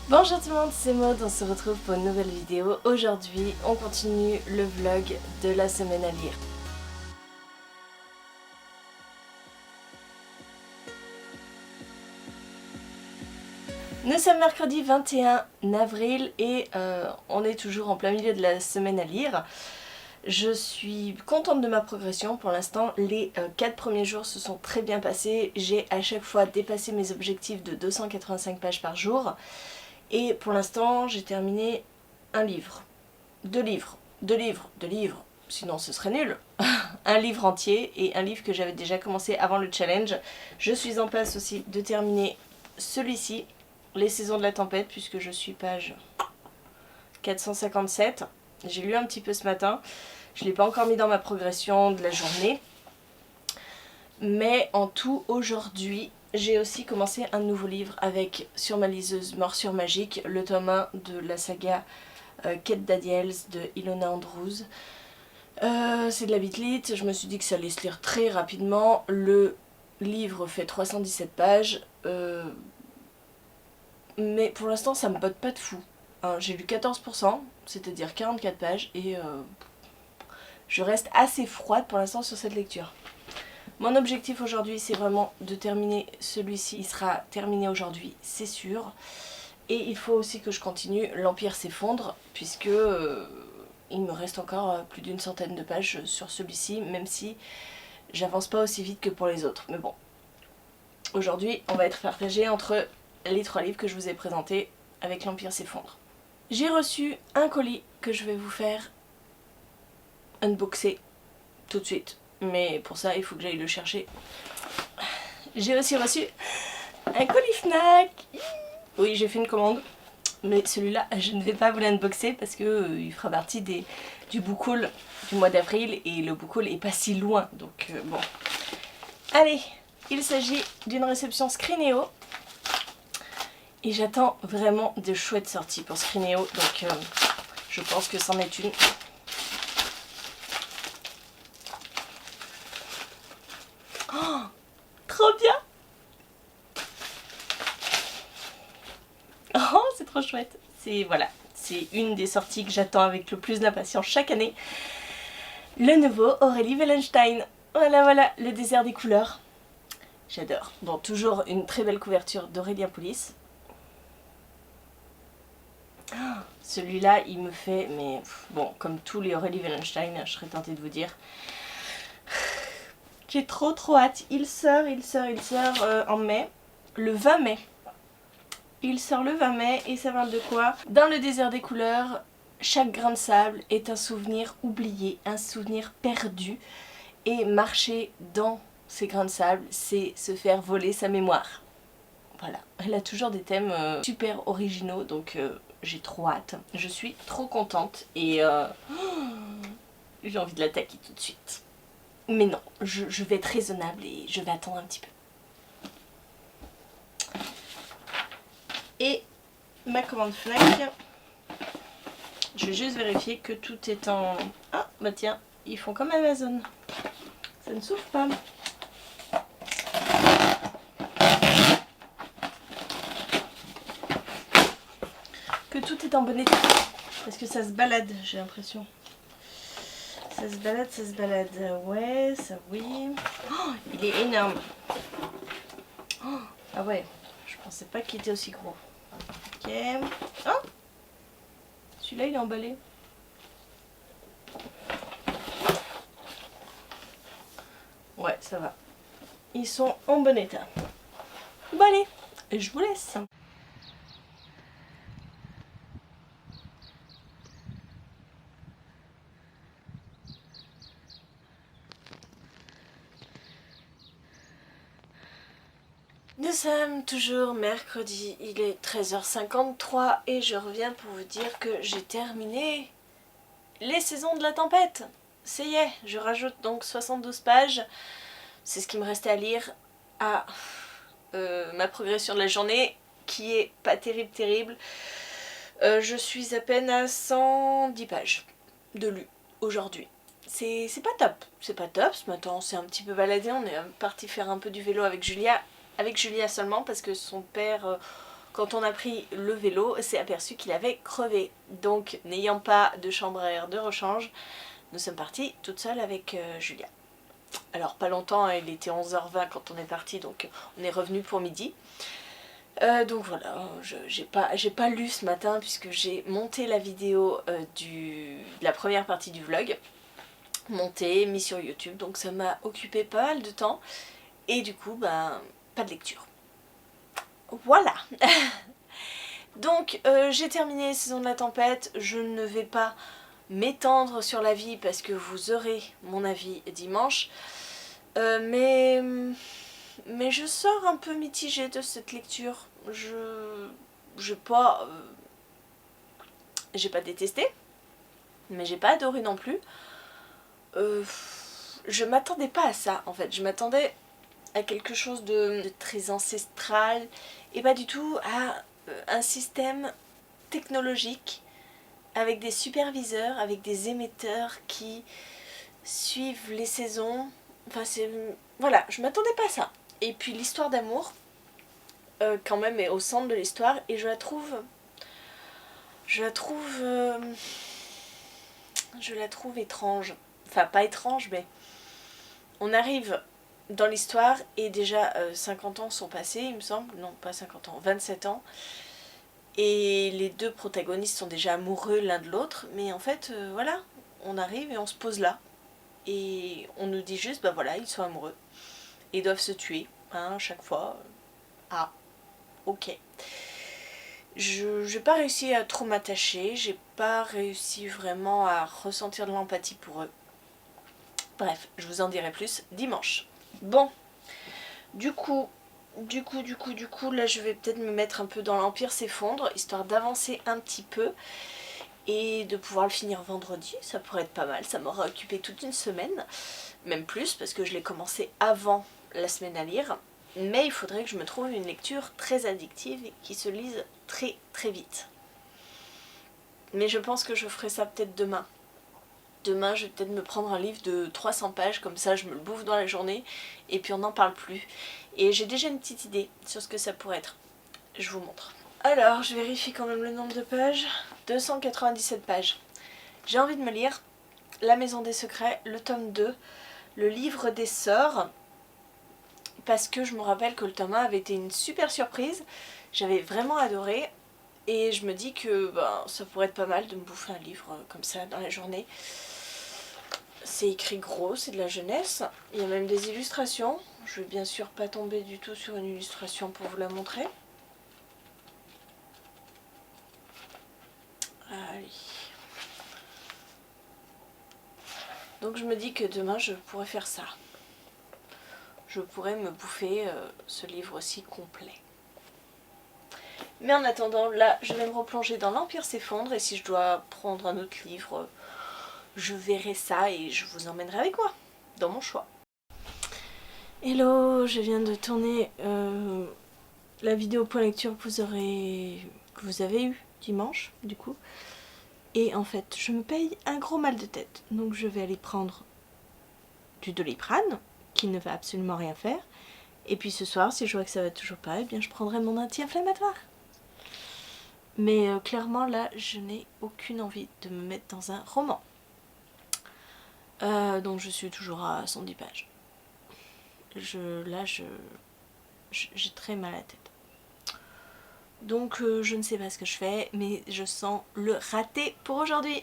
Bonjour tout le monde, c'est Maud, on se retrouve pour une nouvelle vidéo. Aujourd'hui, on continue le vlog de la semaine à lire. Nous sommes mercredi 21 avril et on est toujours en plein milieu de la semaine à lire. Je suis contente de ma progression pour l'instant, les 4 premiers jours se sont très bien passés. J'ai à chaque fois dépassé mes objectifs de 285 pages par jour. Et pour l'instant, j'ai terminé un livre, deux livres, sinon ce serait nul. Un livre entier et un livre que j'avais déjà commencé avant le challenge. Je suis en passe aussi de terminer celui-ci, Les Saisons de la Tempête, puisque je suis page 457. J'ai lu un petit peu ce matin, je ne l'ai pas encore mis dans ma progression de la journée. Mais en tout, aujourd'hui, j'ai aussi commencé un nouveau livre avec sur ma liseuse Morsure Magique, le tome 1 de la saga Kate Daniels de Ilona Andrews. C'est de la bitlite, je me suis dit que ça allait se lire très rapidement. Le livre fait 317 pages, mais pour l'instant ça me botte pas de fou. Hein, j'ai lu 14%, c'est-à-dire 44 pages, et je reste assez froide pour l'instant sur cette lecture. Mon objectif aujourd'hui, c'est vraiment de terminer celui-ci. Il sera terminé aujourd'hui, c'est sûr. Et il faut aussi que je continue L'Empire s'effondre, puisque il me reste encore plus d'une centaine de pages sur celui-ci, même si j'avance pas aussi vite que pour les autres. Mais bon, aujourd'hui, on va être partagé entre les 3 livres que je vous ai présentés avec L'Empire s'effondre. J'ai reçu un colis que je vais vous faire unboxer tout de suite. Mais pour ça, il faut que j'aille le chercher. J'ai aussi reçu un colis Fnac. Oui, j'ai fait une commande. Mais celui-là, je ne vais pas vous l'unboxer parce que il fera partie du book haul du mois d'avril. Et le book haul est pas si loin. Donc bon. Allez, il s'agit d'une réception Screenéo. Et j'attends vraiment de chouettes sorties pour Screenéo. Donc je pense que c'en est une. Oh, trop bien! Oh, c'est trop chouette! C'est voilà, c'est une des sorties que j'attends avec le plus d'impatience chaque année. Le nouveau Aurélie Wellenstein. Voilà, le désert des couleurs. J'adore. Bon, toujours une très belle couverture d'Aurélien Poulis. Oh, celui-là, il me fait, mais bon, comme tous les Aurélie Wellenstein, je serais tentée de vous dire. J'ai trop hâte. Il sort en mai, le 20 mai. Il sort le 20 mai et ça parle de quoi? Dans le désert des couleurs, chaque grain de sable est un souvenir oublié, un souvenir perdu. Et marcher dans ces grains de sable, c'est se faire voler sa mémoire. Voilà, elle a toujours des thèmes super originaux, donc j'ai trop hâte. Je suis trop contente et j'ai envie de l'attaquer tout de suite. Mais non, je vais être raisonnable et je vais attendre un petit peu. Et ma commande Fnac, je vais juste vérifier que tout est en... Ah bah tiens, ils font comme Amazon, ça ne s'ouvre pas. Que tout est en bon état, parce que ça se balade, j'ai l'impression. Ça se balade, ouais, ça oui. Oh, il est énorme. Oh, ah ouais, je pensais pas qu'il était aussi gros. Ok. Oh, celui-là il est emballé. Ouais, ça va. Ils sont en bon état. Bon allez, je vous laisse. Nous sommes toujours mercredi, il est 13h53 et je reviens pour vous dire que j'ai terminé Les Saisons de la Tempête. Ça y est, je rajoute donc 72 pages. C'est ce qui me restait à lire à ma progression de la journée, qui est pas terrible. Je suis à peine à 110 pages de lu aujourd'hui. C'est pas top, ce matin on s'est un petit peu baladé, on est parti faire un peu du vélo avec Julia seulement parce que son père quand on a pris le vélo, s'est aperçu qu'il avait crevé. Donc n'ayant pas de chambre à air de rechange, nous sommes partis toute seule avec Julia. Alors pas longtemps, il était 11h20 quand on est parti, donc on est revenu pour midi. Donc voilà, j'ai pas lu ce matin puisque j'ai monté la vidéo de la première partie du vlog. Monté, mis sur YouTube, donc ça m'a occupé pas mal de temps. Et du coup, ben, pas de lecture. Voilà. Donc j'ai terminé Saison de la Tempête, je ne vais pas m'étendre sur l'avis parce que vous aurez mon avis dimanche. Mais je sors un peu mitigée de cette lecture. J'ai pas détesté, mais j'ai pas adoré non plus. Je m'attendais pas à ça en fait, je m'attendais à quelque chose de très ancestral et pas du tout à un système technologique avec des superviseurs, avec des émetteurs qui suivent les saisons. Enfin c'est... Voilà, je m'attendais pas à ça. Et puis l'histoire d'amour, quand même, est au centre de l'histoire et je la trouve étrange. Enfin pas étrange, mais on arrive dans l'histoire et déjà 50 ans sont passés, il me semble. Non, pas 50 ans, 27 ans. Et les deux protagonistes sont déjà amoureux l'un de l'autre. Mais en fait, voilà, on arrive et on se pose là. Et on nous dit juste, bah voilà, ils sont amoureux. Ils doivent se tuer, hein, à chaque fois. Ah, ok. J'ai pas réussi à trop m'attacher. J'ai pas réussi vraiment à ressentir de l'empathie pour eux. Bref, je vous en dirai plus dimanche. Bon, du coup, là je vais peut-être me mettre un peu dans l'Empire s'effondre, histoire d'avancer un petit peu et de pouvoir le finir vendredi, ça pourrait être pas mal, ça m'aura occupé toute une semaine, même plus parce que je l'ai commencé avant la semaine à lire, mais il faudrait que je me trouve une lecture très addictive et qui se lise très très vite. Mais je pense que je ferai ça peut-être demain. Demain, je vais peut-être me prendre un livre de 300 pages, comme ça je me le bouffe dans la journée, et puis on n'en parle plus. Et j'ai déjà une petite idée sur ce que ça pourrait être. Je vous montre. Alors, je vérifie quand même le nombre de pages. 297 pages. J'ai envie de me lire La Maison des Secrets, le tome 2, le livre des sœurs, parce que je me rappelle que le tome 1 avait été une super surprise. J'avais vraiment adoré. Et je me dis que ben, ça pourrait être pas mal de me bouffer un livre comme ça dans la journée. C'est écrit gros, c'est de la jeunesse. Il y a même des illustrations. Je vais bien sûr pas tomber du tout sur une illustration pour vous la montrer. Allez. Donc je me dis que demain je pourrais faire ça. Je pourrais me bouffer ce livre aussi complet. Mais en attendant, là, je vais me replonger dans l'Empire s'effondre et si je dois prendre un autre livre, je verrai ça et je vous emmènerai avec moi, dans mon choix. Hello, je viens de tourner la vidéo point lecture que vous avez eu dimanche, du coup. Et en fait, je me paye un gros mal de tête. Donc je vais aller prendre du Doliprane, qui ne va absolument rien faire. Et puis ce soir, si je vois que ça va toujours pas, eh bien je prendrai mon anti-inflammatoire. Mais clairement là, je n'ai aucune envie de me mettre dans un roman. Donc je suis toujours à 110 pages. J'ai très mal à la tête. Donc je ne sais pas ce que je fais, mais je sens le raté pour aujourd'hui.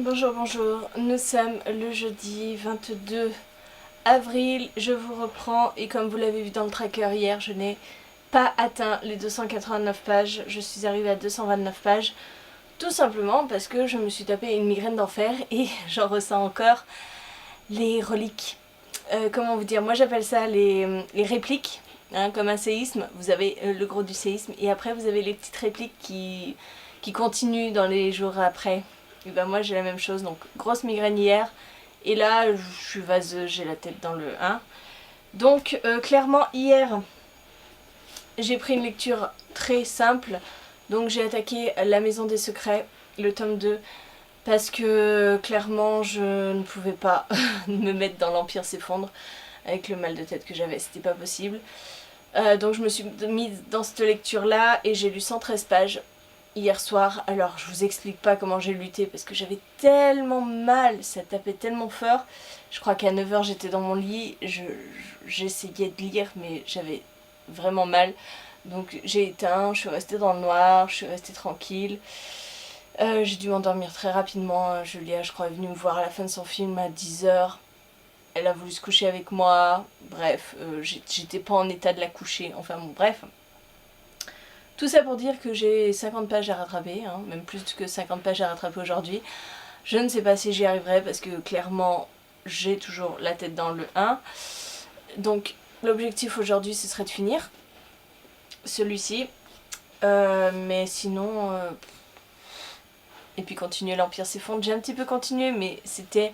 Bonjour, nous sommes le jeudi 22 avril, je vous reprends et comme vous l'avez vu dans le tracker hier, je n'ai pas atteint les 289 pages, je suis arrivée à 229 pages, tout simplement parce que je me suis tapé une migraine d'enfer et j'en ressens encore les reliques. Comment vous dire, moi j'appelle ça les répliques, hein, comme un séisme, vous avez le gros du séisme et après vous avez les petites répliques qui qui continue dans les jours après. Et ben moi j'ai la même chose, donc grosse migraine hier. Et là je suis vaseuse, j'ai la tête dans le 1. Donc clairement hier j'ai pris une lecture très simple. Donc j'ai attaqué La Maison des Secrets, le tome 2. Parce que clairement je ne pouvais pas me mettre dans l'Empire s'effondre. Avec le mal de tête que j'avais, c'était pas possible. Donc je me suis mise dans cette lecture là et j'ai lu 113 pages hier soir. Alors je vous explique pas comment j'ai lutté parce que j'avais tellement mal, ça tapait tellement fort. Je crois qu'à 9 h j'étais dans mon lit, j'essayais de lire mais j'avais vraiment mal. Donc j'ai éteint, je suis restée dans le noir, je suis restée tranquille. J'ai dû m'endormir très rapidement. Julia je crois est venue me voir à la fin de son film à 10 h. Elle a voulu se coucher avec moi, bref, j'étais pas en état de la coucher, enfin bon, bref. Tout ça pour dire que j'ai 50 pages à rattraper, hein, même plus que 50 pages à rattraper aujourd'hui. Je ne sais pas si j'y arriverai parce que clairement, j'ai toujours la tête dans le 1. Donc l'objectif aujourd'hui, ce serait de finir celui-ci. Mais sinon... Et puis continuer l'Empire s'effondre. J'ai un petit peu continué, mais c'était...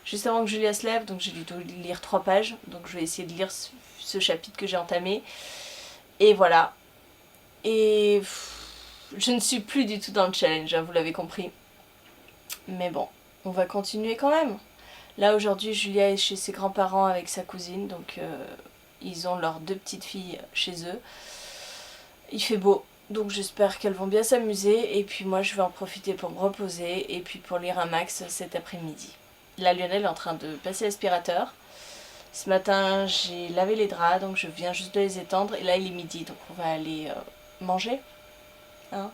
juste avant que Julia se lève, donc j'ai dû lire 3 pages. Donc je vais essayer de lire ce chapitre que j'ai entamé. Et voilà. Et je ne suis plus du tout dans le challenge, hein, vous l'avez compris. Mais bon, on va continuer quand même. Là aujourd'hui, Julia est chez ses grands-parents avec sa cousine. Donc ils ont leurs 2 petites filles chez eux. Il fait beau. Donc j'espère qu'elles vont bien s'amuser. Et puis moi je vais en profiter pour me reposer. Et puis pour lire un max cet après-midi. Là Lionel est en train de passer l'aspirateur. Ce matin j'ai lavé les draps, donc je viens juste de les étendre. Et là il est midi, donc on va aller manger. Hein,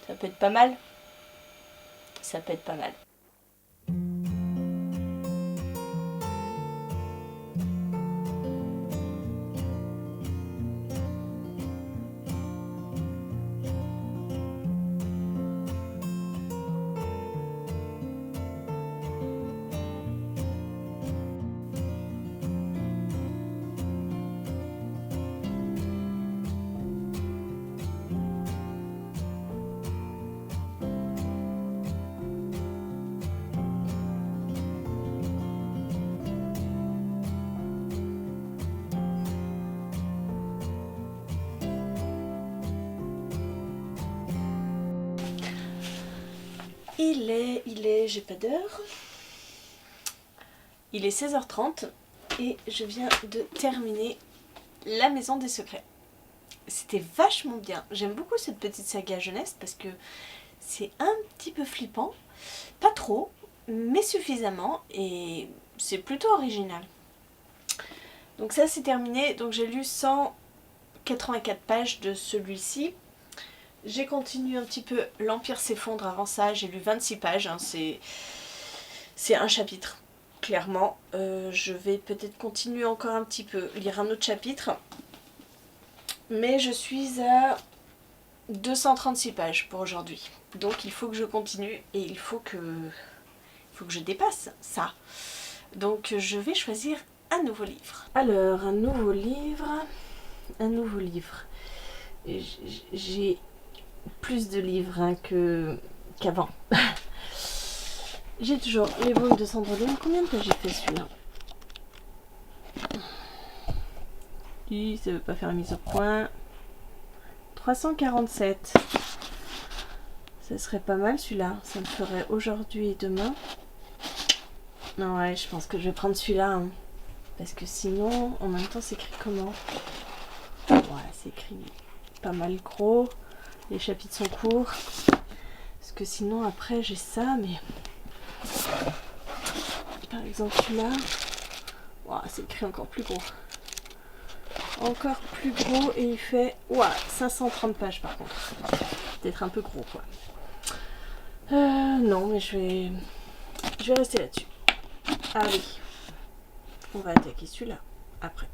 ça peut être pas mal. Ça peut être pas mal. J'ai pas d'heure. Il est 16h30 et je viens de terminer La Maison des Secrets. C'était vachement bien. J'aime beaucoup cette petite saga jeunesse parce que c'est un petit peu flippant. Pas trop, mais suffisamment et c'est plutôt original. Donc ça c'est terminé. Donc j'ai lu 184 pages de celui-ci. J'ai continué un petit peu l'Empire s'effondre avant ça, j'ai lu 26 pages, hein, c'est un chapitre, clairement. Je vais peut-être continuer encore un petit peu, lire un autre chapitre. Mais je suis à 236 pages pour aujourd'hui. Donc il faut que je continue et il faut que je dépasse ça. Donc je vais choisir un nouveau livre. Alors, un nouveau livre. J'ai plus de livres hein, qu'avant. J'ai toujours Les Brumes de Sandrine. Combien de pages j'ai fait celui-là? Ça veut pas faire mise au point. 347. Ça serait pas mal celui-là. Ça me ferait aujourd'hui et demain. Non ouais, je pense que je vais prendre celui-là. Hein. Parce que sinon, en même temps, c'est écrit comment? Ouais, c'est écrit pas mal gros. Les chapitres sont courts. Parce que sinon, après, j'ai ça, mais... Par exemple, celui-là... Wow, c'est écrit encore plus gros. Encore plus gros et il fait... Wow, 530 pages par contre. Peut-être un peu gros, quoi. Non, mais je vais rester là-dessus. Allez. On va attaquer celui-là après.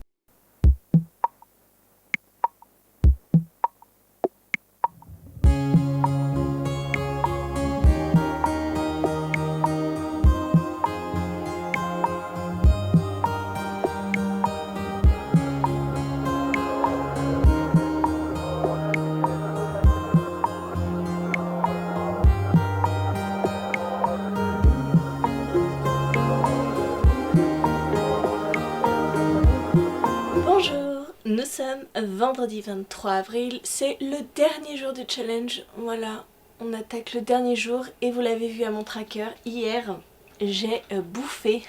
Nous sommes vendredi 23 avril, c'est le dernier jour du challenge, voilà, on attaque le dernier jour et vous l'avez vu à mon tracker, hier j'ai bouffé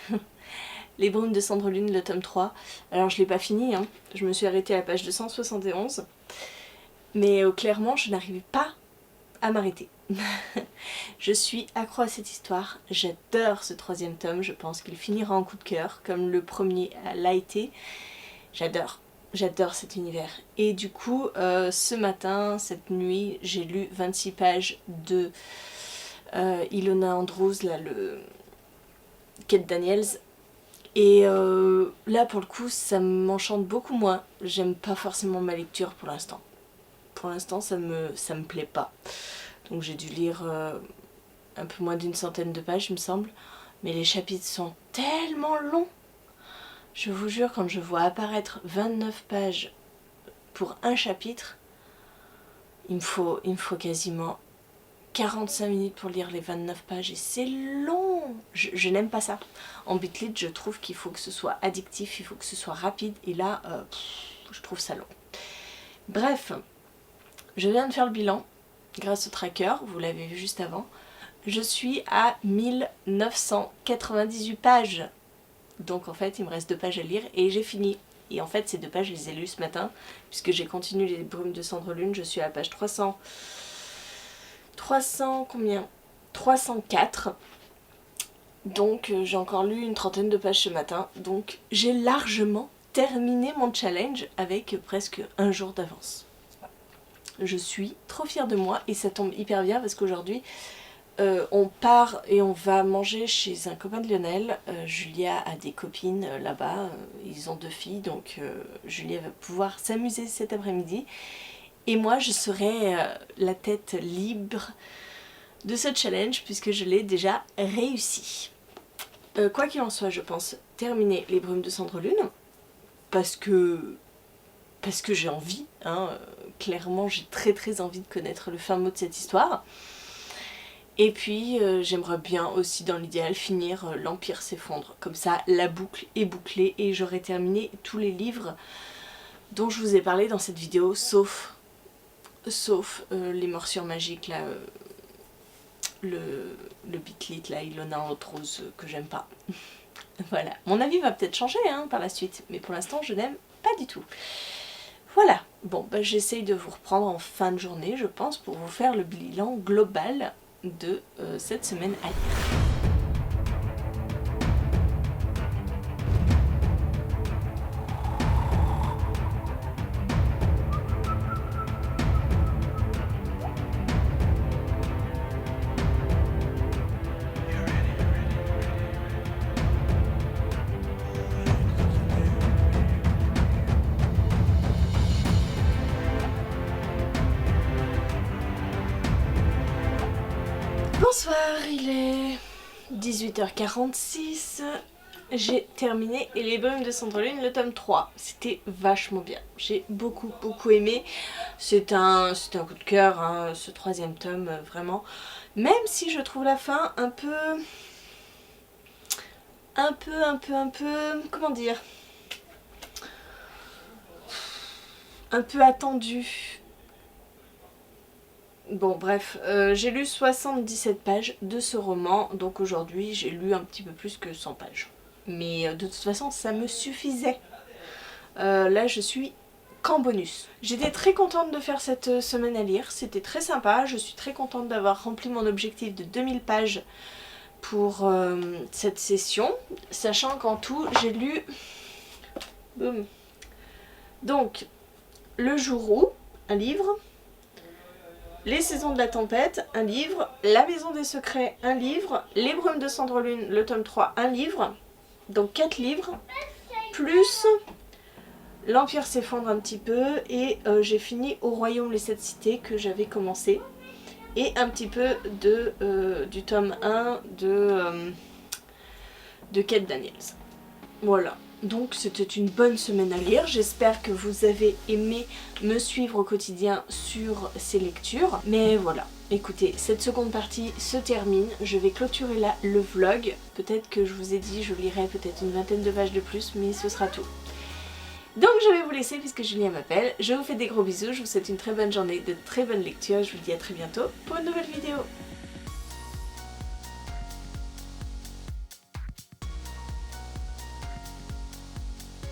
Les Brumes de Cendre Lune, le tome 3. Alors je l'ai pas fini, hein. Je me suis arrêtée à la page 271, mais clairement je n'arrivais pas à m'arrêter. Je suis accro à cette histoire, j'adore ce troisième tome, je pense qu'il finira en coup de cœur, comme le premier l'a été. J'adore cet univers. Et du coup, ce matin, cette nuit, j'ai lu 26 pages de Ilona Andrews, là, le Kate Daniels. Et là, pour le coup, ça m'enchante beaucoup moins. J'aime pas forcément ma lecture pour l'instant. Pour l'instant, ça me plaît pas. Donc j'ai dû lire un peu moins d'une centaine de pages, il me semble. Mais les chapitres sont tellement longs. Je vous jure, quand je vois apparaître 29 pages pour un chapitre, il me faut quasiment 45 minutes pour lire les 29 pages et c'est long. Je n'aime pas ça. En Bitlit, je trouve qu'il faut que ce soit addictif, il faut que ce soit rapide et là, je trouve ça long. Bref, je viens de faire le bilan grâce au tracker, vous l'avez vu juste avant. Je suis à 1998 pages. Donc en fait il me reste 2 pages à lire et j'ai fini. Et en fait ces 2 pages je les ai lues ce matin puisque j'ai continué les Brumes de Cendre Lune. Je suis à la page 304. Donc j'ai encore lu une trentaine de pages ce matin. Donc j'ai largement terminé mon challenge avec presque un jour d'avance. Je suis trop fière de moi et ça tombe hyper bien parce qu'aujourd'hui on part et on va manger chez un copain de Lionel. Julia a des copines là-bas, ils ont 2 filles, donc Julia va pouvoir s'amuser cet après-midi. Et moi je serai la tête libre de ce challenge puisque je l'ai déjà réussi. Quoi qu'il en soit, je pense terminer les Brumes de Cendre Lune parce que j'ai envie, hein. Clairement j'ai très envie de connaître le fin mot de cette histoire. Et puis j'aimerais bien aussi dans l'idéal finir l'Empire s'effondre. Comme ça la boucle est bouclée et j'aurai terminé tous les livres dont je vous ai parlé dans cette vidéo, sauf les morsures magiques là, le Bitlit là, Ilona Andrews que j'aime pas. Voilà, mon avis va peut-être changer hein, par la suite, mais pour l'instant je n'aime pas du tout. Voilà, bon bah, j'essaye de vous reprendre en fin de journée je pense pour vous faire le bilan global de cette semaine à lire. Bonsoir, il est 18h46, j'ai terminé Les Brumes de Cendre Lune, le tome 3. C'était vachement bien, j'ai beaucoup aimé. C'est un coup de cœur, hein, ce 3e tome, vraiment. Même si je trouve la fin un peu, comment dire, un peu attendue. Bon bref, j'ai lu 77 pages de ce roman, donc aujourd'hui j'ai lu un petit peu plus que 100 pages. Mais de toute façon ça me suffisait. Là je suis qu'en bonus. J'étais très contente de faire cette semaine à lire, c'était très sympa, je suis très contente d'avoir rempli mon objectif de 2000 pages pour cette session, sachant qu'en tout j'ai lu... Boum. Donc, Le Jour où, un livre... Les Saisons de la Tempête, un livre. La Maison des Secrets, un livre. Les Brumes de Cendre Lune, le tome 3, un livre. Donc 4 livres. Plus l'Empire s'effondre un petit peu. Et j'ai fini Au Royaume les 7 cités que j'avais commencé. Et un petit peu du tome 1 de Kate Daniels. Voilà. Donc c'était une bonne semaine à lire, j'espère que vous avez aimé me suivre au quotidien sur ces lectures. Mais voilà, écoutez, cette seconde partie se termine, je vais clôturer là le vlog. Peut-être que je vous ai dit je lirai peut-être une vingtaine de pages de plus, mais ce sera tout. Donc je vais vous laisser puisque Julien m'appelle. Je vous fais des gros bisous, je vous souhaite une très bonne journée, de très bonnes lectures. Je vous dis à très bientôt pour une nouvelle vidéo.